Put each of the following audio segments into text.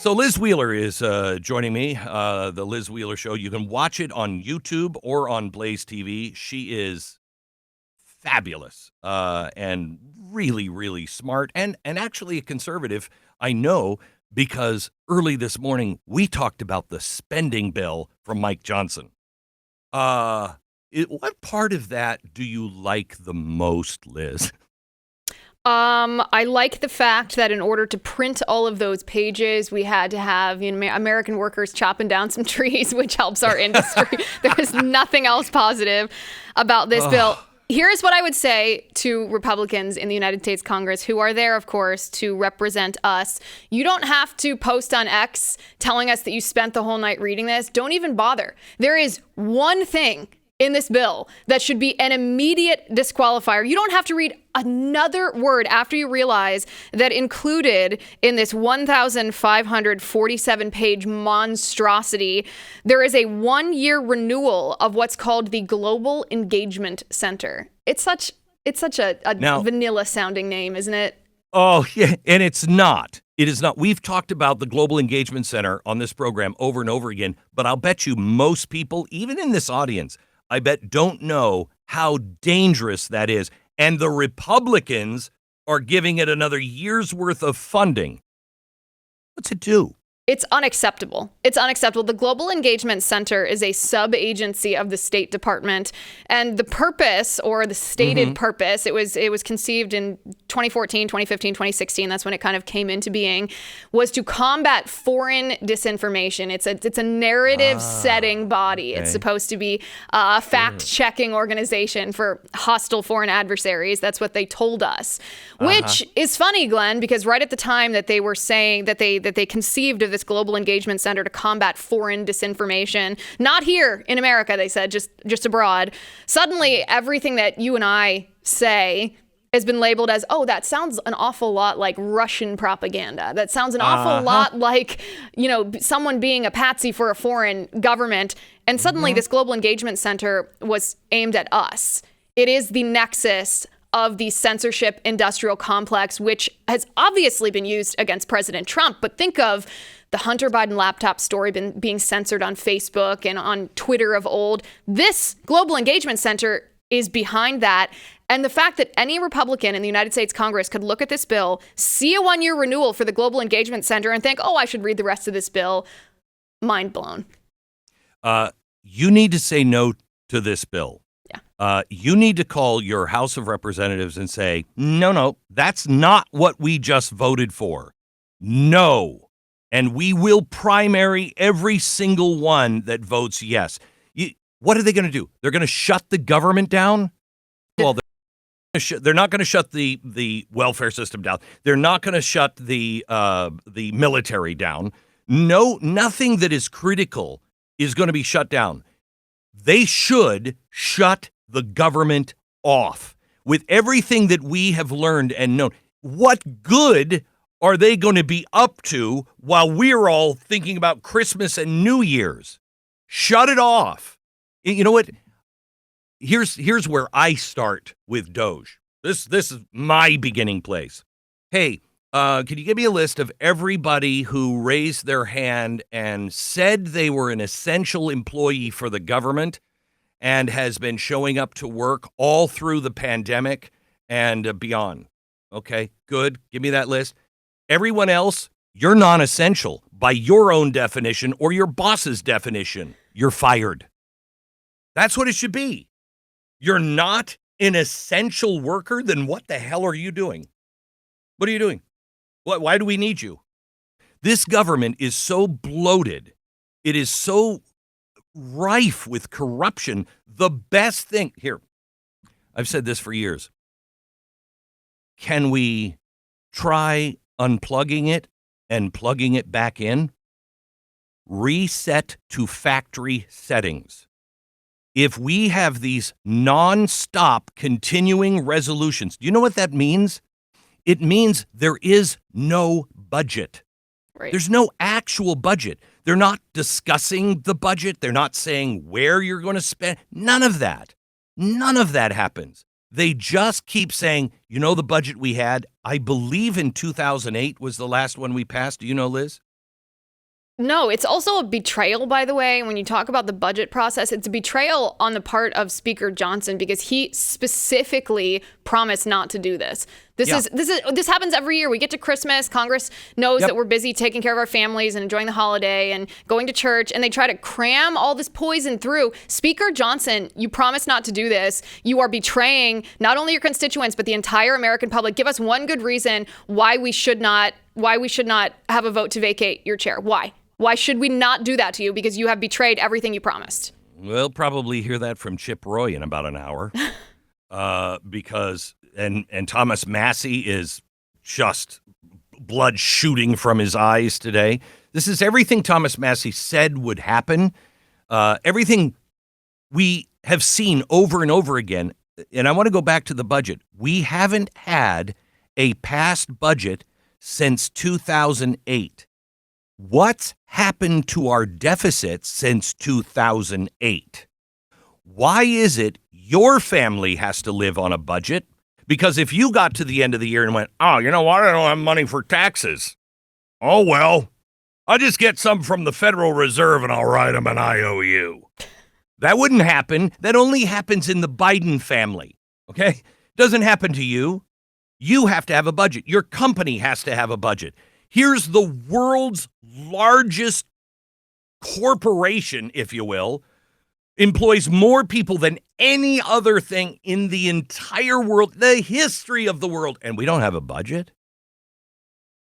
So Liz Wheeler is joining me, the Liz Wheeler Show. You can watch it on YouTube or on Blaze TV. She is fabulous and really, really smart and actually a conservative. I know because early this morning we talked about the spending bill from Mike Johnson. What part of that do you like the most, Liz? I like the fact that in order to print all of those pages, we had to have American workers chopping down some trees, which helps our industry. There is nothing else positive about this bill. Here's what I would say to Republicans in the United States Congress who are there, of course, to represent us. You don't have to post on X telling us that you spent the whole night reading this. Don't even bother. There is one thing in this bill that should be an immediate disqualifier. You don't have to read another word after you realize that included in this 1,547-page monstrosity, there is a 1-year renewal of what's called the Global Engagement Center. It's such a vanilla-sounding name, isn't it? Oh, yeah, and it's not. It is not. We've talked about the Global Engagement Center on this program over and over again, but I'll bet you most people, even in this audience, I bet don't know how dangerous that is. And the Republicans are giving it another year's worth of funding. What's it do? It's unacceptable. It's unacceptable. The Global Engagement Center is a sub-agency of the State Department, and the purpose, or the stated purpose, it was conceived in 2014, 2015, 2016. That's when it kind of came into being, was to combat foreign disinformation. It's a narrative-setting body. Okay. It's supposed to be a fact-checking organization for hostile foreign adversaries. That's what they told us, which is funny, Glenn, because right at the time that they were saying that they conceived of this Global Engagement Center to combat foreign disinformation, not here in America, they said, just abroad. Suddenly, everything that you and I say has been labeled as, oh, that sounds an awful lot like Russian propaganda. That sounds an awful lot like, someone being a patsy for a foreign government. And suddenly this Global Engagement Center was aimed at us. It is the nexus of the censorship-industrial complex, which has obviously been used against President Trump. But think of the Hunter Biden laptop story being censored on Facebook and on Twitter of old. This Global Engagement Center is behind that. And the fact that any Republican in the United States Congress could look at this bill, see a 1-year renewal for the Global Engagement Center, and think, oh, I should read the rest of this bill, mind blown. You need to say no to this bill. Yeah. You need to call your House of Representatives and say, no, that's not what we just voted for. No. And we will primary every single one that votes yes. What are they going to do? They're going to shut the government down? Well, they're not going to shut the welfare system down. They're not going to shut the military down. No, nothing that is critical is going to be shut down. They should shut the government off. With everything that we have learned and known, what good are they going to be up to while we're all thinking about Christmas and New Year's? Shut it off. You know what? Here's where I start with Doge. This is my beginning place. Hey, could you give me a list of everybody who raised their hand and said they were an essential employee for the government and has been showing up to work all through the pandemic and beyond? Okay, good. Give me that list. Everyone else, you're non-essential by your own definition or your boss's definition. You're fired. That's what it should be. You're not an essential worker, then what the hell are you doing? What are you doing? Why do we need you? This government is so bloated. It is so rife with corruption. The best thing here, I've said this for years. Can we try unplugging it and plugging it back in? Reset to factory settings. If we have these non-stop continuing resolutions, do you know what that means? It means there is no budget. Right. There's no actual budget. They're not discussing the budget. They're not saying where you're going to spend. None of that. None of that happens. They just keep saying, the budget we had, I believe in 2008 was the last one we passed. Do you know, Liz? No, it's also a betrayal, by the way. When you talk about the budget process, it's a betrayal on the part of Speaker Johnson because he specifically promised not to do this. This happens every year. We get to Christmas. Congress knows that we're busy taking care of our families and enjoying the holiday and going to church, and they try to cram all this poison through. Speaker Johnson, you promised not to do this. You are betraying not only your constituents but the entire American public. Give us one good reason why we should not have a vote to vacate your chair. Why? Why should we not do that to you? Because you have betrayed everything you promised. We'll probably hear that from Chip Roy in about an hour. Because Thomas Massey is just blood shooting from his eyes today. This is everything Thomas Massey said would happen. Everything we have seen over and over again. And I want to go back to the budget. We haven't had a passed budget since 2008. What's happened to our deficit since 2008? Why is it your family has to live on a budget? Because if you got to the end of the year and went, oh, you know what? I don't have money for taxes. Oh, well, I'll just get some from the Federal Reserve and I'll write them an IOU. That wouldn't happen. That only happens in the Biden family. Okay? Doesn't happen to you. You have to have a budget. Your company has to have a budget. Here's the world's largest corporation, if you will, employs more people than any other thing in the entire world, the history of the world, and we don't have a budget?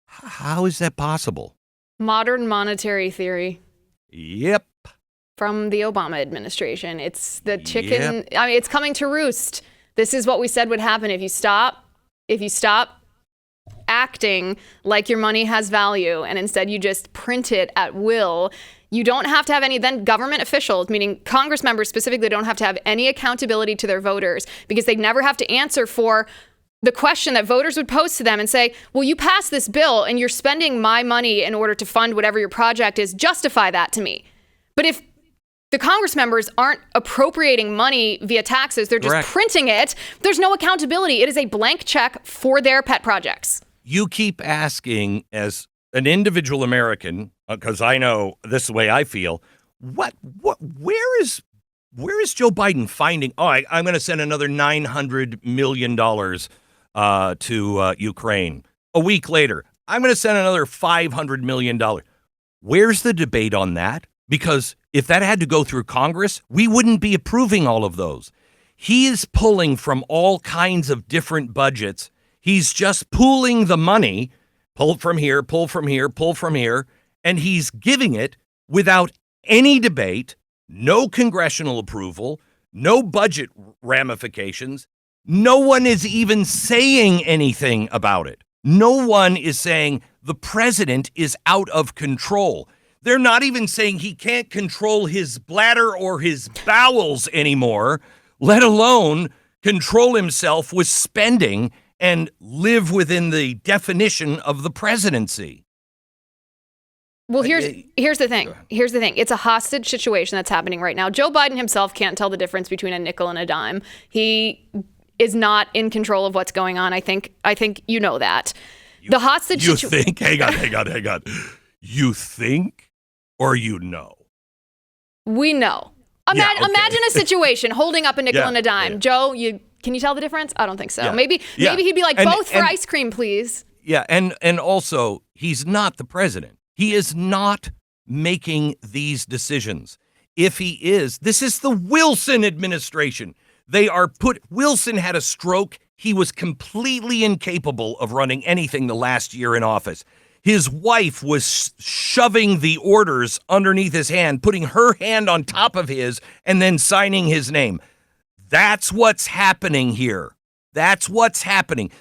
How is that possible? Modern monetary theory. Yep. From the Obama administration. It's the chicken. I mean, it's coming to roost. This is what we said would happen if you stop acting like your money has value and instead you just print it at will. You don't have to have any, then government officials, meaning Congress members specifically, don't have to have any accountability to their voters because they never have to answer for the question that voters would pose to them and say, well, you passed this bill and you're spending my money in order to fund whatever your project is. Justify that to me. But if the Congress members aren't appropriating money via taxes, they're just printing it, there's no accountability. It is a blank check for their pet projects. You keep asking, as an individual American, because I know this is the way I feel, where is Joe Biden finding, I'm going to send another $900 million to Ukraine. A week later, I'm going to send another $500 million. Where's the debate on that? Because if that had to go through Congress, we wouldn't be approving all of those. He is pulling from all kinds of different budgets. He's just pooling the money, pull from here, pull from here, pull from here, and he's giving it without any debate, no congressional approval, no budget ramifications. No one is even saying anything about it. No one is saying the president is out of control. They're not even saying he can't control his bladder or his bowels anymore, let alone control himself with spending and live within the definition of the presidency. Well, here's the thing. Here's the thing. It's a hostage situation that's happening right now. Joe Biden himself can't tell the difference between a nickel and a dime. He is not in control of what's going on. I think you know that. The hostage situation. You think? Hang on. You think or you know? We know. Imagine a situation holding up a nickel and a dime. Joe, can you tell the difference? I don't think so. Maybe he'd be like, both for ice cream, please. Yeah, and also, he's not the president. He is not making these decisions. If he is, this is the Wilson administration. Wilson had a stroke. He was completely incapable of running anything the last year in office. His wife was shoving the orders underneath his hand, putting her hand on top of his, and then signing his name. That's what's happening here. That's what's happening.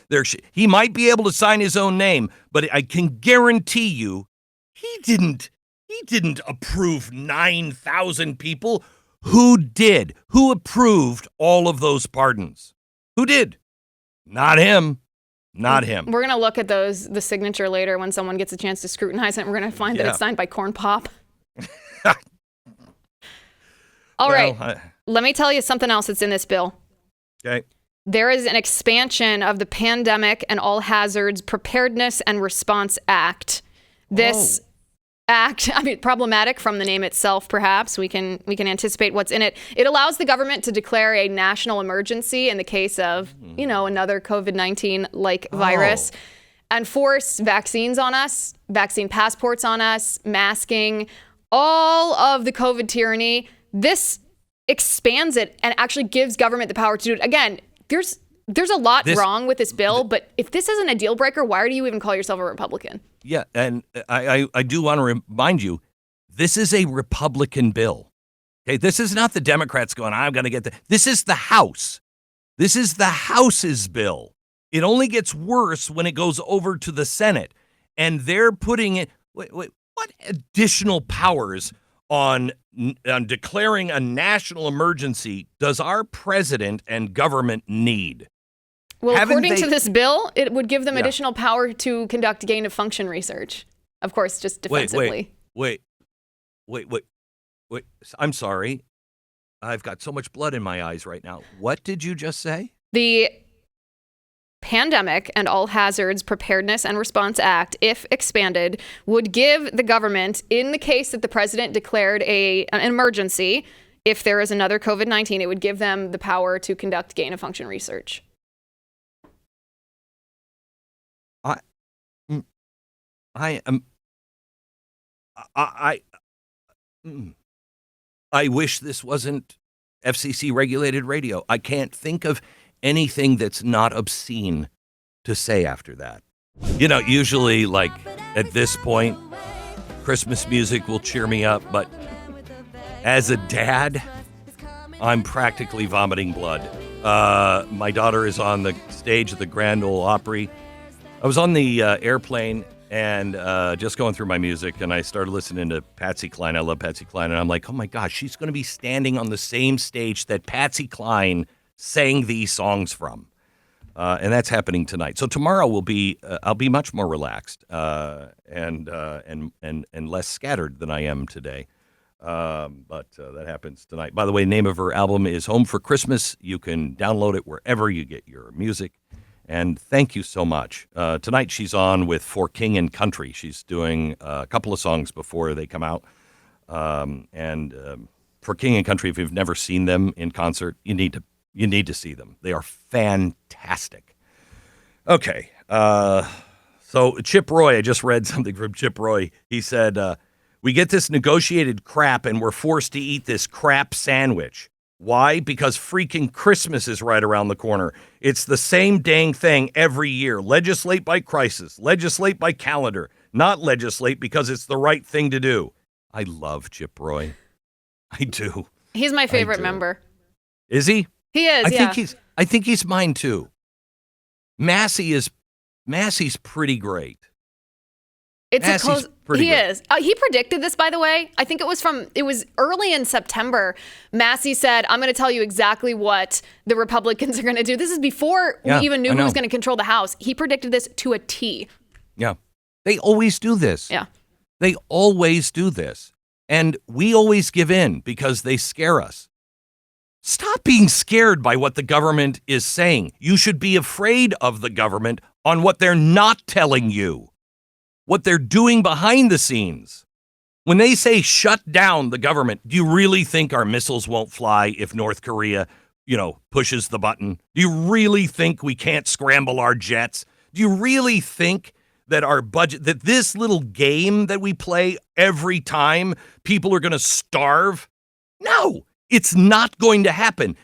He might be able to sign his own name, but I can guarantee you he didn't approve 9,000 people. Who did? Who approved all of those pardons? Who did? Not him. Not him. We're going to look at the signature later when someone gets a chance to scrutinize it. And we're going to find that it's signed by Corn Pop. All right. Let me tell you something else that's in this bill. Okay. There is an expansion of the Pandemic and All Hazards Preparedness and Response Act. This Act, problematic from the name itself, perhaps. We can anticipate what's in it. It allows the government to declare a national emergency in the case of, another COVID-19-like virus, and force vaccines on us, vaccine passports on us, masking, all of the COVID tyranny. This expands it and actually gives government the power to do it. Again, there's a lot wrong with this bill, but if this isn't a deal breaker, why do you even call yourself a Republican? Yeah, and I do want to remind you, this is a Republican bill. Okay, this is not the Democrats going, I'm going to get this is the House. This is the House's bill. It only gets worse when it goes over to the Senate, and they're putting it. Wait, what additional powers on declaring a national emergency does our president and government need? Well, according to this bill, it would give them additional power to conduct gain-of-function research. Of course, just defensively. Wait. I'm sorry. I've got so much blood in my eyes right now. What did you just say? The Pandemic and All Hazards Preparedness and Response Act, if expanded, would give the government, in the case that the president declared an emergency, if there is another COVID-19, it would give them the power to conduct gain-of-function research. I wish this wasn't FCC regulated radio. I can't think of anything that's not obscene to say after that. Usually like at this point, Christmas music will cheer me up, but as a dad, I'm practically vomiting blood. My daughter is on the stage of the Grand Ole Opry. I was on the airplane and just going through my music, and I started listening to Patsy Cline. I love Patsy Cline, and I'm like, oh my gosh, she's going to be standing on the same stage that Patsy Cline sang these songs from, and that's happening tonight. So tomorrow I'll be much more relaxed and less scattered than I am today. But that happens tonight. By the way, the name of her album is Home for Christmas. You can download it wherever you get your music. And thank you so much. Tonight she's on with For King and Country. She's doing a couple of songs before they come out. And For King and Country, if you've never seen them in concert, you need to see them. They are fantastic. Okay. So Chip Roy, I just read something from Chip Roy. He said, we get this negotiated crap and we're forced to eat this crap sandwich. Why? Because freaking Christmas is right around the corner. It's the same dang thing every year. Legislate by crisis. Legislate by calendar. Not legislate because it's the right thing to do. I love Chip Roy. I do. He's my favorite member. Is he? He is, I think he's mine too. Massey's pretty great. He is. He predicted this, by the way. I think it was early in September. Massey said, I'm going to tell you exactly what the Republicans are going to do. This is before we even knew who was going to control the House. He predicted this to a T. Yeah. They always do this. Yeah. They always do this. And we always give in because they scare us. Stop being scared by what the government is saying. You should be afraid of the government on what they're not telling you. What they're doing behind the scenes. When they say shut down the government, do you really think our missiles won't fly if North Korea, pushes the button? Do you really think we can't scramble our jets? Do you really think that our budget, that this little game that we play every time people are going to starve? No, it's not going to happen.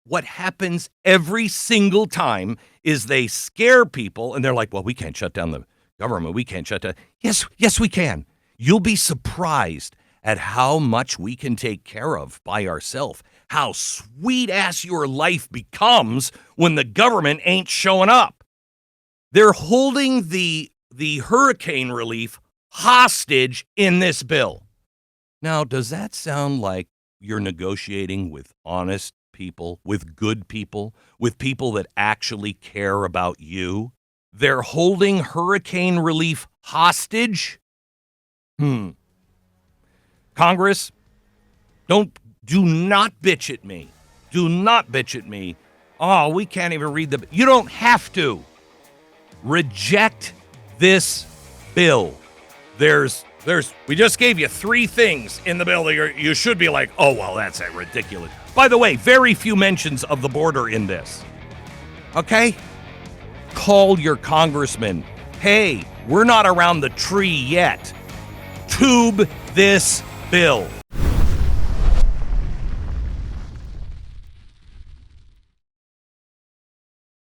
What happens every single time is they scare people and they're like, well, we can't shut down the government. We can't shut down. Yes, we can. You'll be surprised at how much we can take care of by ourselves. How sweet ass your life becomes when the government ain't showing up. They're holding the hurricane relief hostage in this bill. Now, does that sound like you're negotiating with honest people, with good people, with people that actually care about you? They're holding hurricane relief hostage? Congress, do not bitch at me. Do not bitch at me. Oh, we can't even read you don't have to. Reject this bill. There's We just gave you 3 things in the bill that you should be like, oh, well, that's ridiculous. By the way, very few mentions of the border in this. Okay? Call your congressman. Hey, we're not around the tree yet. Tube this bill.